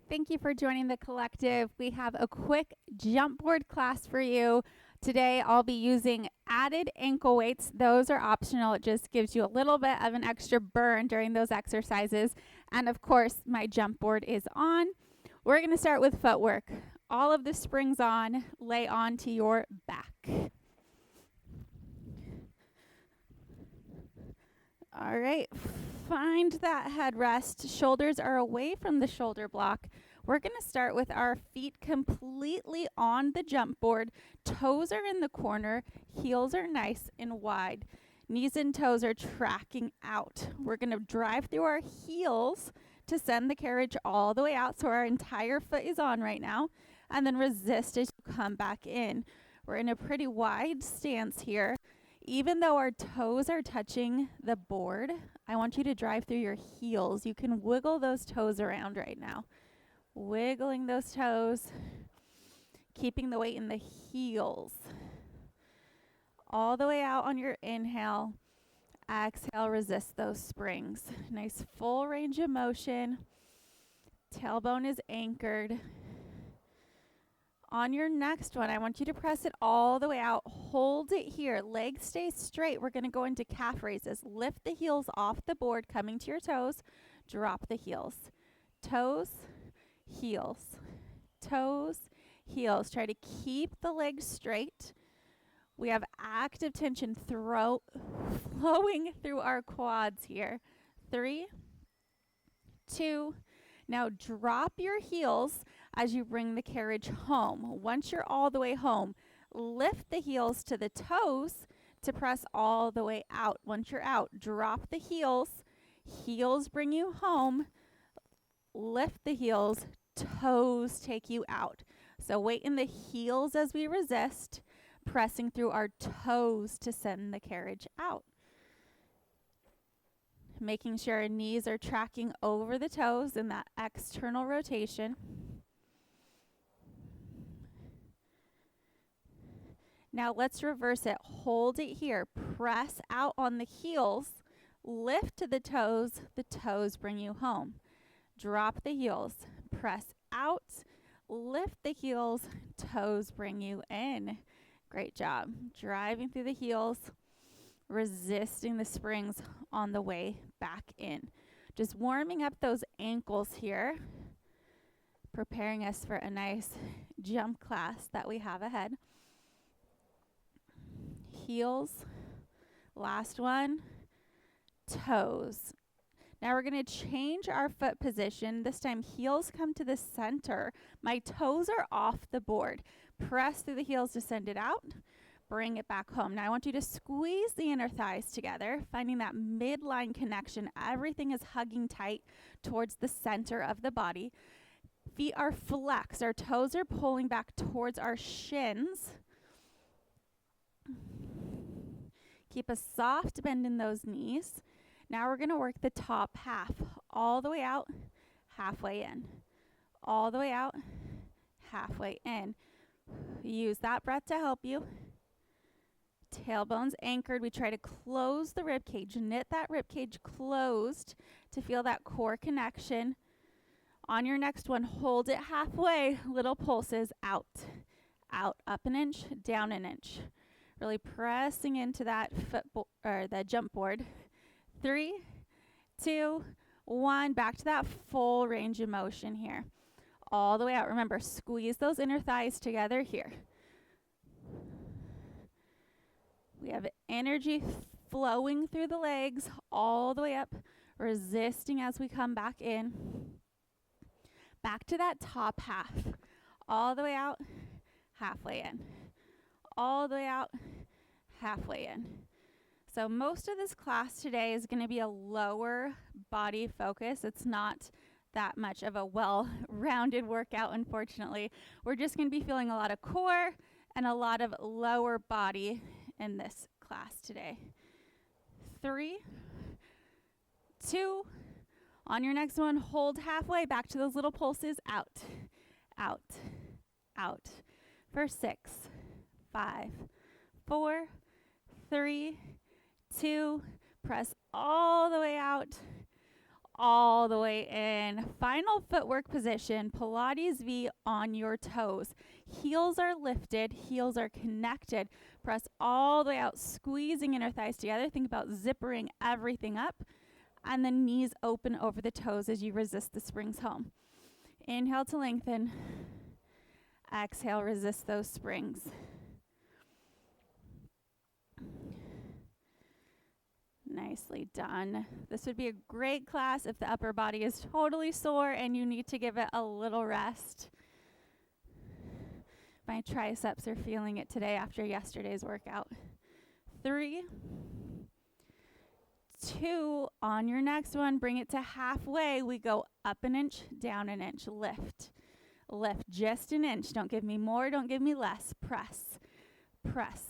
Thank you for joining the collective. We have a quick jump board class for you. Today I'll be using added ankle weights. Those are optional. It just gives you a little bit of an extra burn during those exercises. And of course, my jump board is on. We're going to start with footwork. All of the springs on, lay onto your back. All right, find that headrest. Shoulders are away from the shoulder block. We're going to start with our feet completely on the jump board. Toes are in the corner. Heels are nice and wide. Knees and toes are tracking out. We're going to drive through our heels to send the carriage all the way out so our entire foot is on right now. And then resist as you come back in. We're in a pretty wide stance here. Even though our toes are touching the board, I want you to drive through your heels. You can wiggle those toes around right now. Wiggling those toes, keeping the weight in the heels. All the way out on your inhale. Exhale, resist those springs. Nice full range of motion. Tailbone is anchored. On your next one, I want you to press it all the way out. Hold it here. Legs stay straight. We're going to go into calf raises. Lift the heels off the board, coming to your toes. Drop the heels. Toes, heels. Toes, heels. Try to keep the legs straight. We have active tension flowing through our quads here. 3, 2, now drop your heels as you bring the carriage home. Once you're all the way home, lift the heels to the toes to press all the way out. Once you're out, drop the heels. Heels bring you home. Lift the heels. Toes take you out. So weight in the heels as we resist, pressing through our toes to send the carriage out. Making sure our knees are tracking over the toes in that external rotation. Now let's reverse it. Hold it here. Press out on the heels. Lift to the toes. The toes bring you home. Drop the heels. Press out. Lift the heels. Toes bring you in. Great job. Driving through the heels. Resisting the springs on the way back in. Just warming up those ankles here. Preparing us for a nice jump class that we have ahead. Heels. Last one. Toes. Now we're going to change our foot position. This time heels come to the center. My toes are off the board. Press through the heels to send it out. Bring it back home. Now I want you to squeeze the inner thighs together, finding that midline connection. Everything is hugging tight towards the center of the body. Feet are flexed. Our toes are pulling back towards our shins. Keep a soft bend in those knees. Now we're going to work the top half. All the way out, halfway in. All the way out, halfway in. Use that breath to help you. Tailbone's anchored. We try to close the rib cage. Knit that rib cage closed to feel that core connection. On your next one, hold it halfway. Little pulses out, out, up an inch, down an inch. Really pressing into that the jump board. 3, 2, 1. Back to that full range of motion here. All the way out. Remember, squeeze those inner thighs together here. We have energy flowing through the legs all the way up, resisting as we come back in. Back to that top half. All the way out, halfway in. All the way out, halfway in. So most of this class today is going to be a lower body focus. It's not that much of a well-rounded workout, unfortunately. We're just going to be feeling a lot of core and a lot of lower body in this class today. 3, 2, on your next one, hold halfway, back to those little pulses, out, out, out. For 6, 5, 4, 3, 2, press all the way out, all the way in. Final footwork position, Pilates V on your toes. Heels are lifted, heels are connected. Press all the way out, squeezing inner thighs together. Think about zippering everything up. And then knees open over the toes as you resist the springs home. Inhale to lengthen. Exhale, resist those springs. Nicely done. This would be a great class if the upper body is totally sore and you need to give it a little rest. My triceps are feeling it today after yesterday's workout. 3, 2, on your next one, bring it to halfway. We go up an inch, down an inch, lift. Lift just an inch. Don't give me more, don't give me less. Press, press.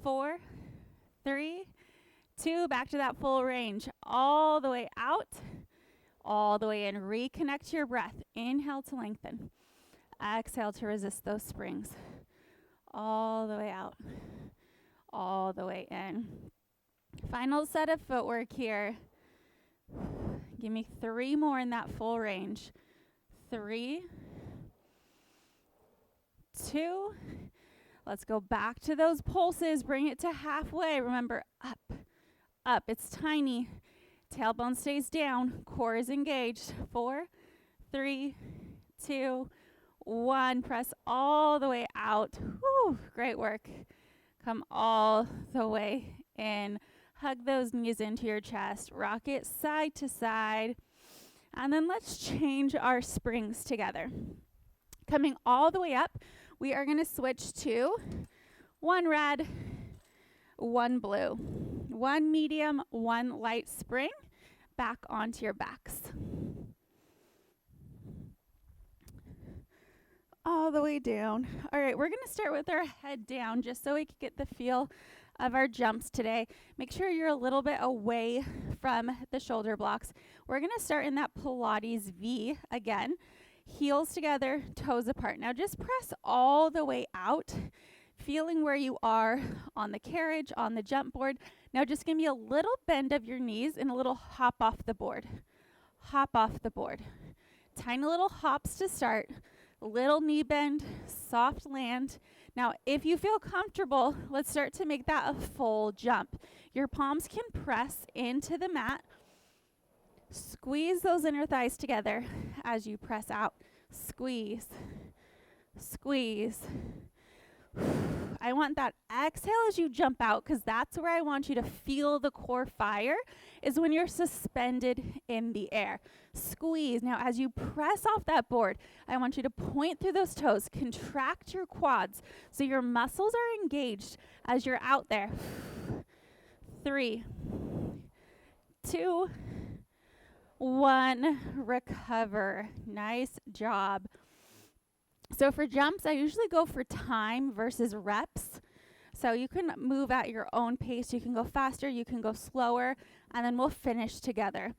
4, 3, 2, back to that full range. All the way out, all the way in. Reconnect your breath. Inhale to lengthen. Exhale to resist those springs. All the way out, all the way in. Final set of footwork here. Give me 3 more in that full range. 3, 2. Let's go back to those pulses. Bring it to halfway. Remember, up. Up. It's tiny. Tailbone stays down. Core is engaged. 4, 3, 2, 1. Press all the way out. Whew, great work. Come all the way in. Hug those knees into your chest. Rock it side to side. And then let's change our springs together. Coming all the way up, we are going to switch to 1 red, 1 blue. 1 medium, 1 light spring, back onto your backs. All the way down. All right, we're going to start with our head down just so we can get the feel of our jumps today. Make sure you're a little bit away from the shoulder blocks. We're going to start in that Pilates V again. Heels together, toes apart. Now just press all the way out, feeling where you are on the carriage, on the jump board. Now just give me a little bend of your knees and a little hop off the board. Hop off the board. Tiny little hops to start. Little knee bend, soft land. Now, if you feel comfortable, let's start to make that a full jump. Your palms can press into the mat. Squeeze those inner thighs together as you press out. Squeeze, squeeze. I want that exhale as you jump out, because that's where I want you to feel the core fire, is when you're suspended in the air. Squeeze. Now, as you press off that board, I want you to point through those toes, contract your quads so your muscles are engaged as you're out there. 3, 2, 1, recover. Nice job. So for jumps, I usually go for time versus reps. So you can move at your own pace. You can go faster, you can go slower, and then we'll finish together.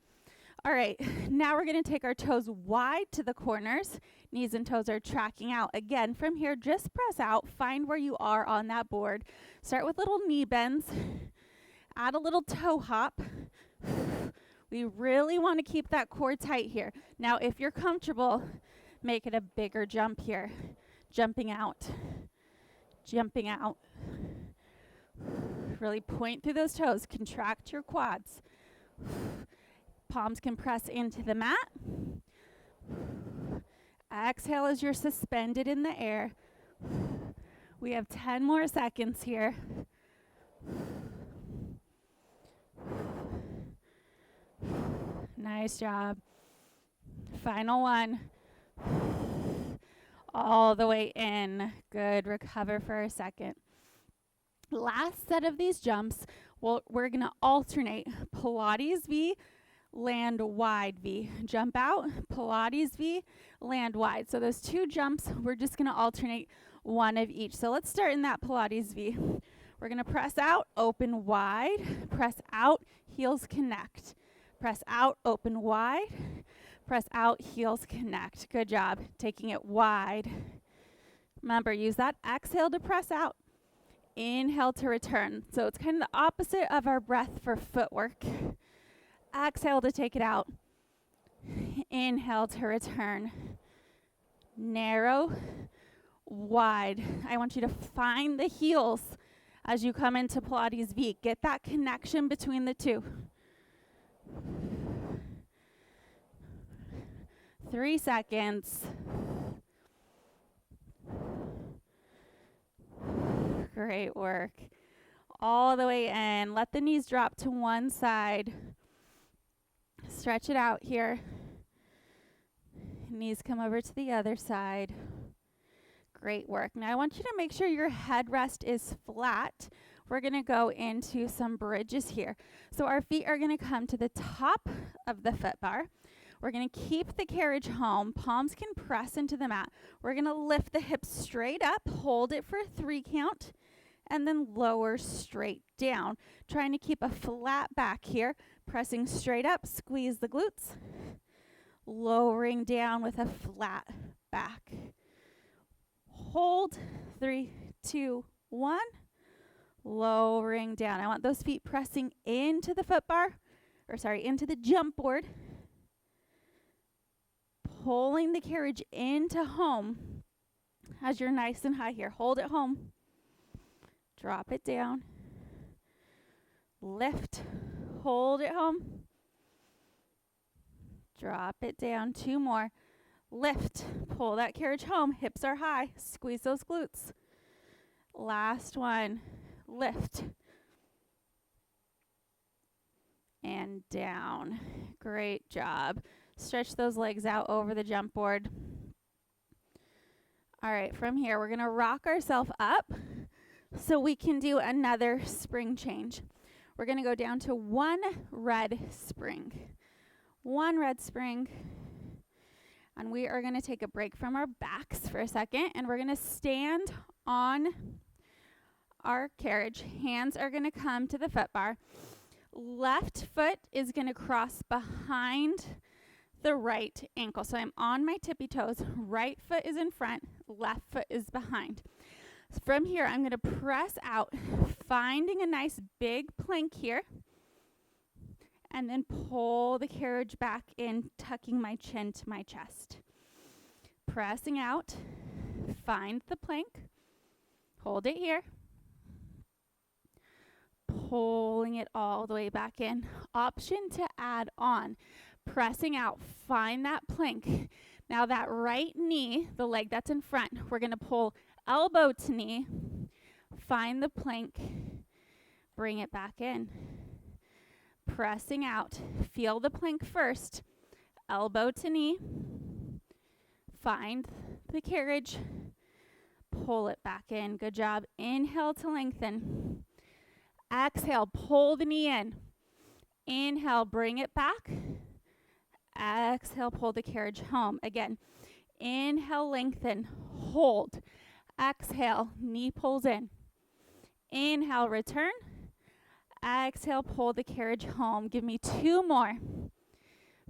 All right, now we're going to take our toes wide to the corners. Knees and toes are tracking out. Again, from here, just press out. Find where you are on that board. Start with little knee bends. Add a little toe hop. We really want to keep that core tight here. Now, if you're comfortable, make it a bigger jump here. Jumping out. Jumping out. Really point through those toes. Contract your quads. Palms can press into the mat. Exhale as you're suspended in the air. We have 10 more seconds here. Nice job. Final one. All the way in. Good. Recover for a second. Last set of these jumps, we're going to alternate Pilates V, land wide V. Jump out, Pilates V, land wide. So those 2 jumps, we're just going to alternate one of each. So let's start in that Pilates V. We're going to press out, open wide, press out, heels connect. Press out, open wide, press out, heels connect. Good job. Taking it wide. Remember, use that exhale to press out. Inhale to return. So it's kind of the opposite of our breath for footwork. Exhale to take it out. Inhale to return. Narrow, wide. I want you to find the heels as you come into Pilates V. Get that connection between the two. 3 seconds. Great work. All the way in. Let the knees drop to one side. Stretch it out here. Knees come over to the other side. Great work. Now I want you to make sure your headrest is flat. We're going to go into some bridges here. So our feet are going to come to the top of the foot bar. We're going to keep the carriage home. Palms can press into the mat. We're going to lift the hips straight up, hold it for a 3 count, and then lower straight down. Trying to keep a flat back here. Pressing straight up, squeeze the glutes. Lowering down with a flat back. Hold, 3, 2, 1. Lowering down. I want those feet pressing into the foot bar, into the jump board. Pulling the carriage into home as you're nice and high here. Hold it home. Drop it down. Lift. Hold it home. Drop it down. 2 more. Lift. Pull that carriage home. Hips are high. Squeeze those glutes. Last one. Lift. And down. Great job. Stretch those legs out over the jump board. All right, from here, we're going to rock ourselves up so we can do another spring change. We're going to go down to 1 red spring. 1 red spring. And we are going to take a break from our backs for a second, and we're going to stand on our carriage. Hands are going to come to the foot bar. Left foot is going to cross behind the right ankle. So I'm on my tippy toes. Right foot is in front. Left foot is behind. From here, I'm going to press out, finding a nice big plank here. And then pull the carriage back in, tucking my chin to my chest. Pressing out, find the plank. Hold it here. Pulling it all the way back in. Option to add on. Pressing out, find that plank. Now that right knee, the leg that's in front, we're going to pull elbow to knee, find the plank, bring it back in. Pressing out, feel the plank first, elbow to knee, find the carriage, pull it back in. Good job. Inhale to lengthen. Exhale, pull the knee in. Inhale, bring it back. Exhale, pull the carriage home. Again, inhale, lengthen, hold. Exhale, knee pulls in. Inhale, return. Exhale, pull the carriage home. Give me 2 more.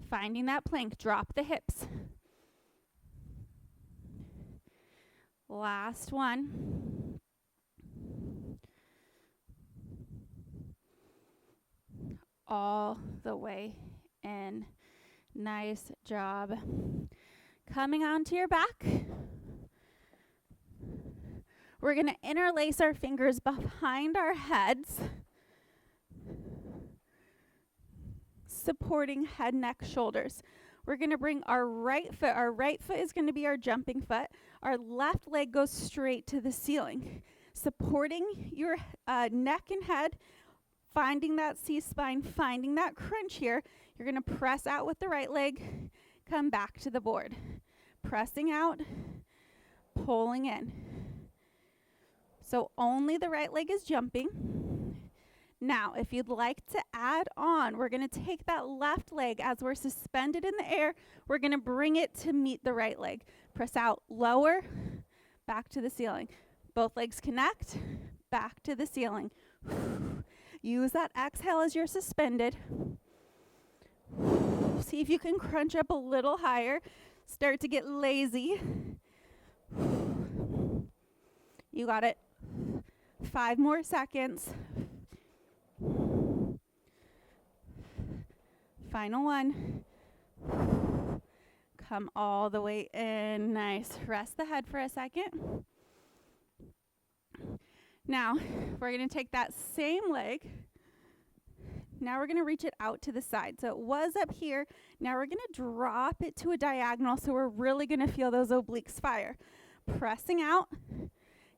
Finding that plank, drop the hips. Last one. All the way in. Nice job. Coming onto your back. We're going to interlace our fingers behind our heads, supporting head, neck, shoulders. We're going to bring our right foot. Our right foot is going to be our jumping foot. Our left leg goes straight to the ceiling, supporting your neck and head, finding that C-spine, finding that crunch here. You're going to press out with the right leg, come back to the board. Pressing out, pulling in. So only the right leg is jumping. Now, if you'd like to add on, we're going to take that left leg as we're suspended in the air. We're going to bring it to meet the right leg. Press out, lower, back to the ceiling. Both legs connect, back to the ceiling. Use that exhale as you're suspended. See if you can crunch up a little higher. Start to get lazy. You got it. 5 more seconds. Final one. Come all the way in. Nice. Rest the head for a second. Now, we're going to take that same leg. Now we're going to reach it out to the side. So it was up here. Now we're going to drop it to a diagonal, so we're really going to feel those obliques fire. Pressing out,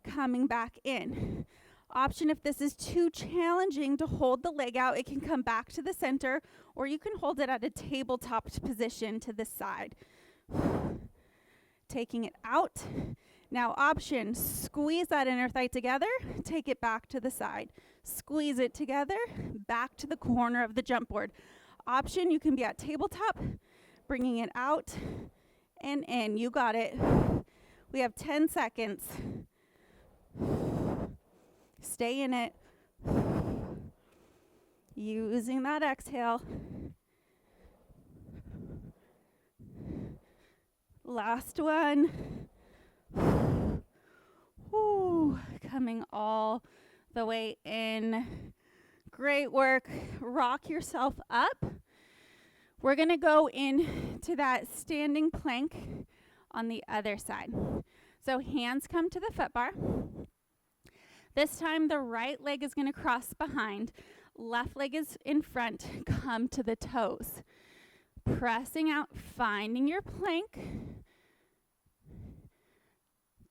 coming back in. Option, if this is too challenging to hold the leg out, it can come back to the center, or you can hold it at a tabletop position to the side. Taking it out. Now option, squeeze that inner thigh together, take it back to the side. Squeeze it together, back to the corner of the jump board. Option, you can be at tabletop, bringing it out and in. You got it. We have 10 seconds. Stay in it. Using that exhale. Last one. Woo. Coming all the way in. Great work. Rock yourself up. We're going to go into that standing plank on the other side. So hands come to the foot bar. This time the right leg is going to cross behind. Left leg is in front. Come to the toes. Pressing out, finding your plank.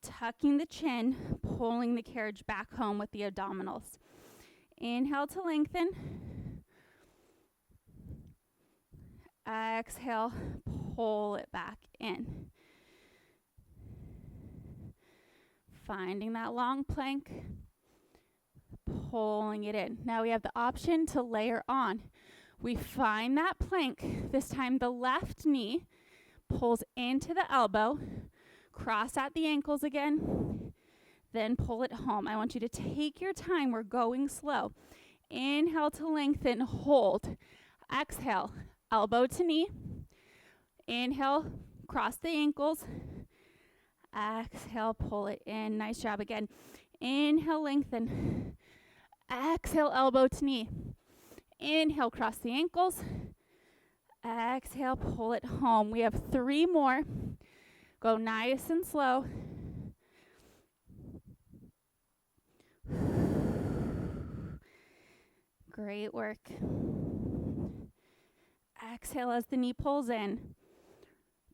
Tucking the chin, pulling the carriage back home with the abdominals. Inhale to lengthen. Exhale, pull it back in. Finding that long plank, pulling it in. Now we have the option to layer on. We find that plank. This time the left knee pulls into the elbow. Cross at the ankles again, then pull it home. I want you to take your time. We're going slow. Inhale to lengthen, hold. Exhale, elbow to knee. Inhale, cross the ankles. Exhale, pull it in. Nice job again. Inhale, lengthen. Exhale, elbow to knee. Inhale, cross the ankles. Exhale, pull it home. We have 3 more. Go nice and slow. Great work. Exhale as the knee pulls in.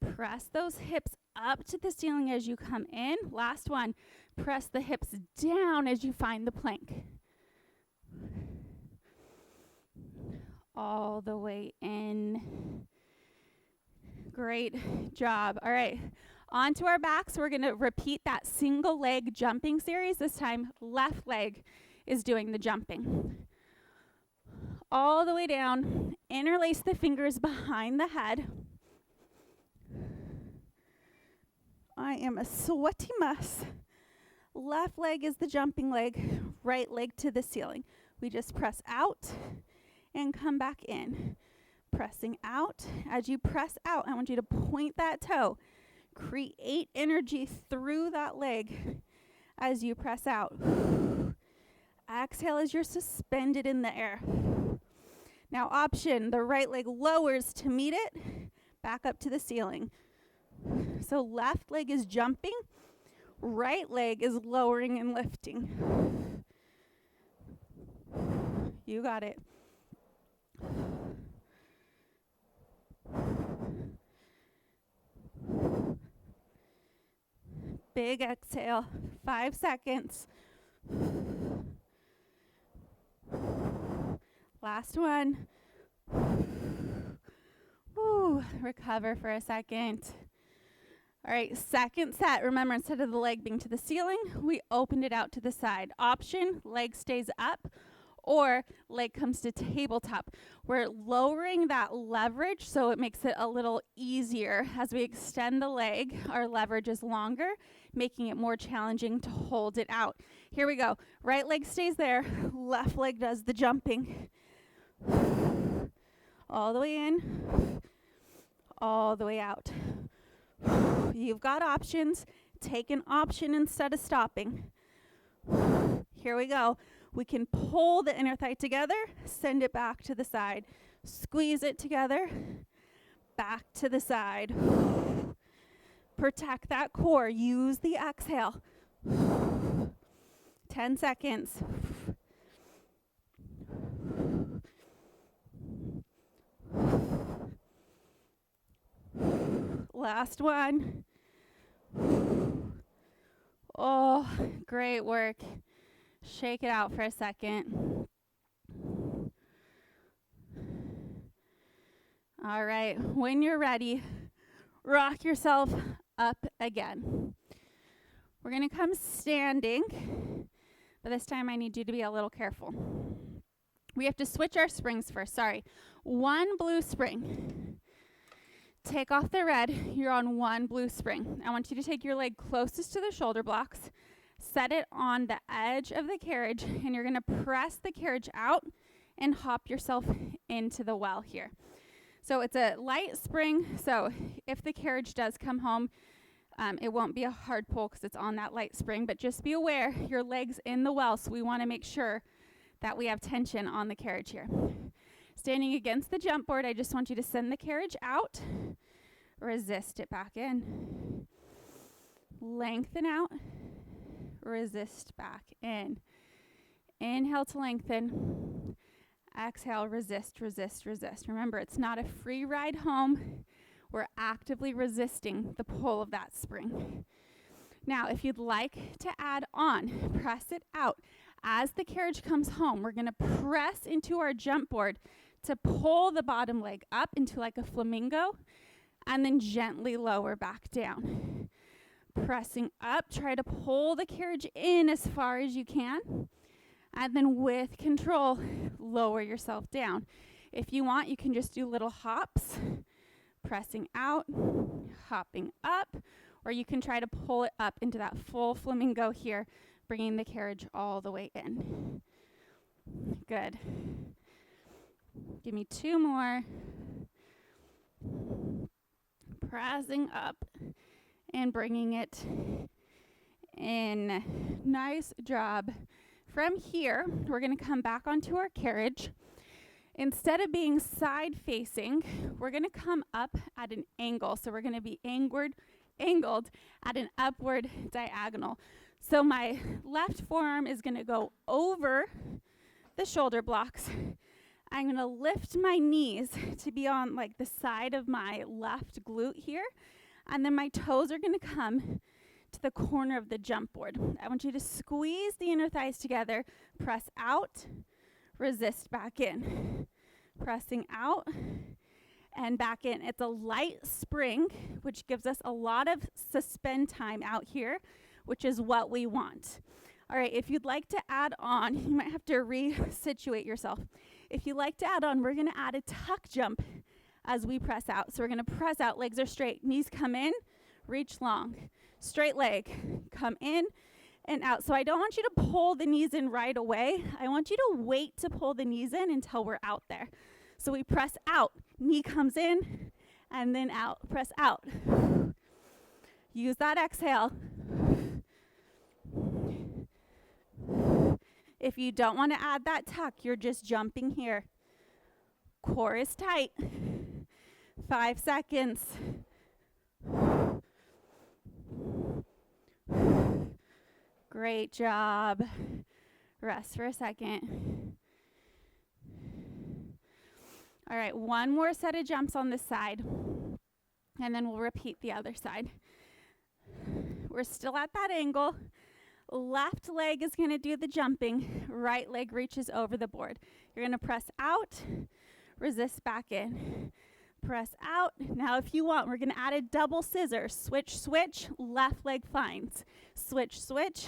Press those hips up to the ceiling as you come in. Last one. Press the hips down as you find the plank. All the way in. Great job. All right. Onto our backs, we're going to repeat that single leg jumping series. This time, left leg is doing the jumping. All the way down, interlace the fingers behind the head. I am a sweaty mess. Left leg is the jumping leg, right leg to the ceiling. We just press out and come back in. Pressing out. As you press out, I want you to point that toe. Create energy through that leg as you press out. Exhale as you're suspended in the air. Now option, the right leg lowers to meet it, back up to the ceiling. So left leg is jumping, right leg is lowering and lifting. You got it. Big exhale, 5 seconds. Last one. Woo, recover for a second. All right, second set. Remember, instead of the leg being to the ceiling, we opened it out to the side. Option, leg stays up, or leg comes to tabletop. We're lowering that leverage so it makes it a little easier. As we extend the leg, our leverage is longer, making it more challenging to hold it out. Here we go. Right leg stays there. Left leg does the jumping. All the way in, all the way out. You've got options. Take an option instead of stopping. Here we go. We can pull the inner thigh together, send it back to the side. Squeeze it together, back to the side. Protect that core. Use the exhale. 10 seconds. Last one. Oh, great work. Shake it out for a second. All right, when you're ready, rock yourself up again. We're going to come standing, but this time I need you to be a little careful. We have to switch our springs first. Sorry. One blue spring. Take off the red. You're on one blue spring. I want you to take your leg closest to the shoulder blocks, set it on the edge of the carriage, and you're going to press the carriage out and hop yourself into the well here. So it's a light spring, so if the carriage does come home, it won't be a hard pull because it's on that light spring, but just be aware your leg's in the well, so we want to make sure that we have tension on the carriage here. Standing against the jump board, I just want you to send the carriage out, resist it back in, lengthen out, resist back in. Inhale to lengthen. Exhale, resist, resist, resist. Remember, it's not a free ride home. We're actively resisting the pull of that spring. Now, if you'd like to add on, press it out. As the carriage comes home, we're going to press into our jump board to pull the bottom leg up into like a flamingo, and then gently lower back down. Pressing up, try to pull the carriage in as far as you can. And then with control, lower yourself down. If you want, you can just do little hops, pressing out, hopping up, or you can try to pull it up into that full flamingo here, bringing the carriage all the way in. Good. Give me two more. Pressing up and bringing it in. Nice job. From here, we're going to come back onto our carriage. Instead of being side facing, we're going to come up at an angle. So we're going to be angled at an upward diagonal. So my left forearm is going to go over the shoulder blocks. I'm going to lift my knees to be on like the side of my left glute here. And then my toes are going to come to the corner of the jump board. I want you to squeeze the inner thighs together, press out, resist back in. Pressing out and back in. It's a light spring, which gives us a lot of suspend time out here, which is what we want. All right, if you'd like to add on, you might have to resituate yourself. If you'd like to add on, we're going to add a tuck jump as we press out. So we're going to press out, legs are straight, knees come in, reach long. Straight leg, come in and out. So I don't want you to pull the knees in right away. I want you to wait to pull the knees in until we're out there. So we press out, knee comes in, and then out. Press out. Use that exhale. If you don't want to add that tuck, you're just jumping here. Core is tight. 5 seconds. Great job. Rest for a second. All right, one more set of jumps on this side, and then we'll repeat the other side. We're still at that angle. Left leg is going to do the jumping. Right leg reaches over the board. You're going to press out, resist back in. Press out. Now, if you want, we're going to add a double scissor. Switch, switch, left leg finds. Switch, switch,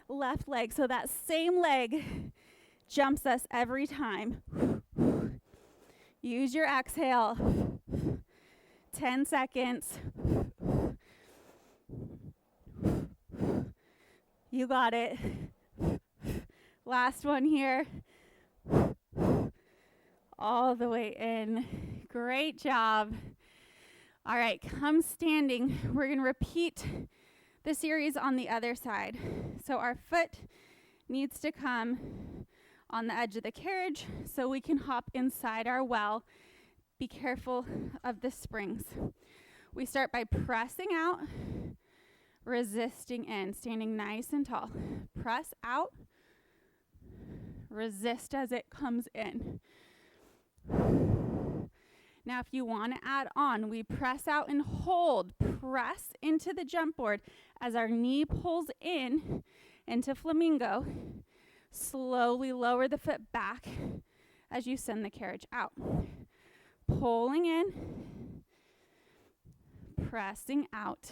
left leg. So that same leg jumps us every time. Use your exhale. 10 seconds. You got it. Last one here. All the way in. Great job. All right, come standing. We're going to repeat the series on the other side. So our foot needs to come on the edge of the carriage so we can hop inside our well. Be careful of the springs. We start by pressing out, resisting in, standing nice and tall. Press out, resist as it comes in. Now, if you want to add on, we press out and hold. Press into the jump board as our knee pulls in into flamingo. Slowly lower the foot back as you send the carriage out. Pulling in, pressing out.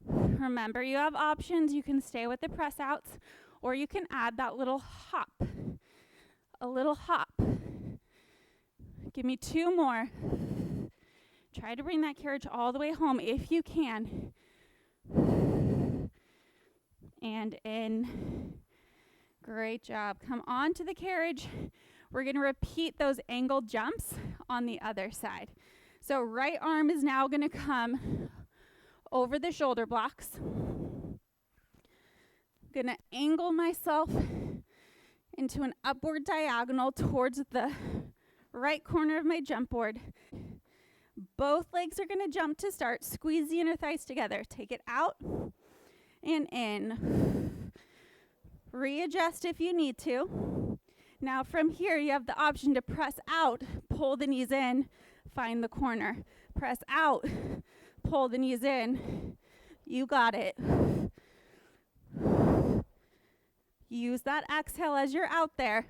Remember, you have options. You can stay with the press outs, or you can add that little hop. A little hop. Give me 2 more. Try to bring that carriage all the way home if you can. And in. Great job. Come on to the carriage. We're going to repeat those angled jumps on the other side. So right arm is now going to come over the shoulder blocks. Going to angle myself into an upward diagonal towards the right corner of my jump board. Both legs are going to jump to start. Squeeze the inner thighs together. Take it out and in. Readjust if you need to. Now from here, you have the option to press out, pull the knees in, find the corner. Press out, pull the knees in. You got it. Use that exhale as you're out there.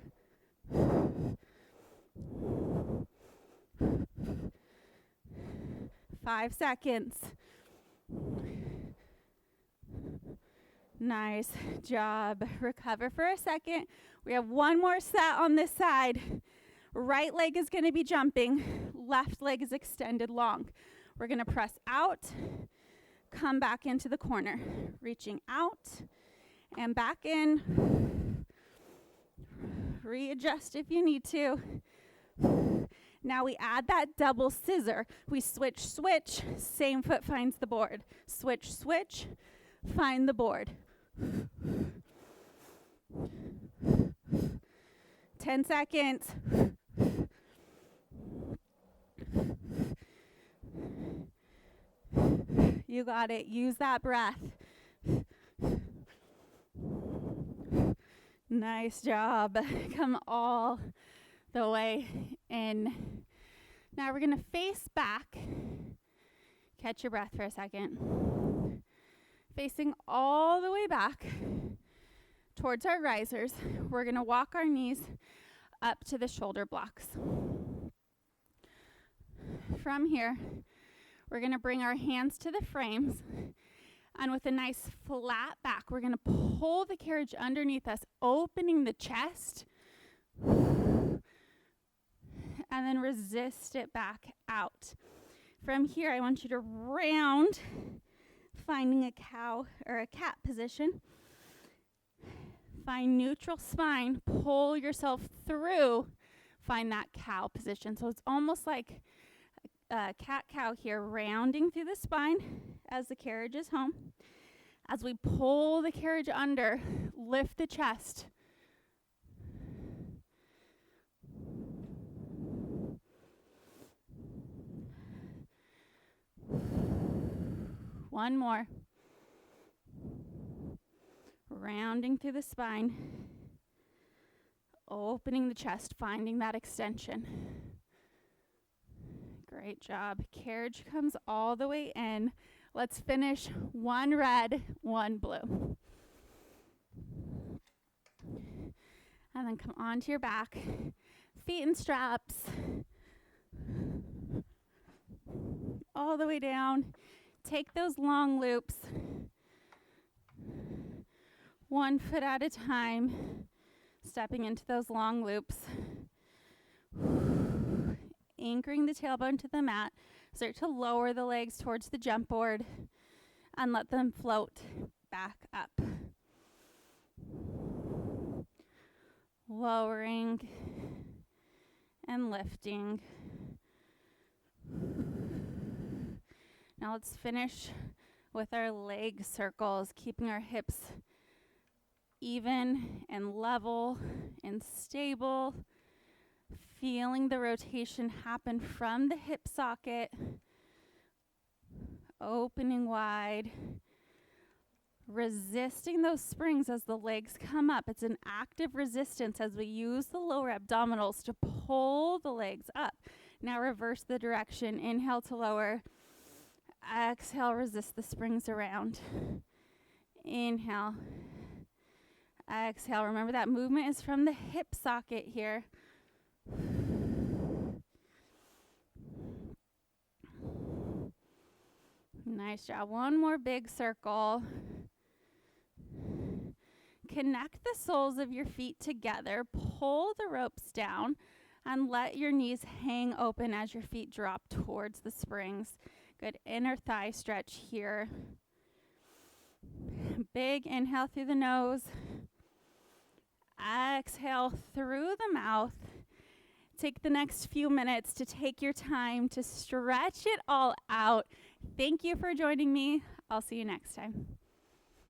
5 seconds. Nice job. Recover for a second. We have 1 more set on this side. Right leg is going to be jumping. Left leg is extended long. We're going to press out, come back into the corner. Reaching out and back in. Readjust if you need to. Now we add that double scissor. We switch, switch. Same foot finds the board. Switch, switch. Find the board. 10 seconds. You got it. Use that breath. Nice job. Come all the way in. Now we're going to face back. Catch your breath for a second. Facing all the way back towards our risers. We're going to walk our knees up to the shoulder blocks. From here, we're going to bring our hands to the frames, and with a nice flat back, we're going to pull the carriage underneath us, opening the chest, and then resist it back out. From here, I want you to round, finding a cow or a cat position. Find neutral spine, pull yourself through, find that cow position. So it's almost like a cat-cow here, rounding through the spine as the carriage is home. As we pull the carriage under, lift the chest. One more. Rounding through the spine, opening the chest, finding that extension. Great job. Carriage comes all the way in. Let's finish 1 red, 1 blue. And then come onto your back, feet in straps, all the way down. Take those long loops. 1 foot at a time, stepping into those long loops. Anchoring the tailbone to the mat. Start to lower the legs towards the jump board and let them float back up. Lowering and lifting. Now let's finish with our leg circles, keeping our hips even and level and stable. Feeling the rotation happen from the hip socket opening wide, resisting those springs as the legs come up. It's an active resistance as we use the lower abdominals to pull the legs up. Now reverse the direction. Inhale to lower. Exhale, resist the springs around. Inhale. Exhale. Remember that movement is from the hip socket here. Nice job. One more big circle. Connect the soles of your feet together. Pull the ropes down and let your knees hang open as your feet drop towards the springs. Good inner thigh stretch here. Big inhale through the nose. Exhale through the mouth. Take the next few minutes to take your time to stretch it all out. Thank you for joining me. I'll see you next time.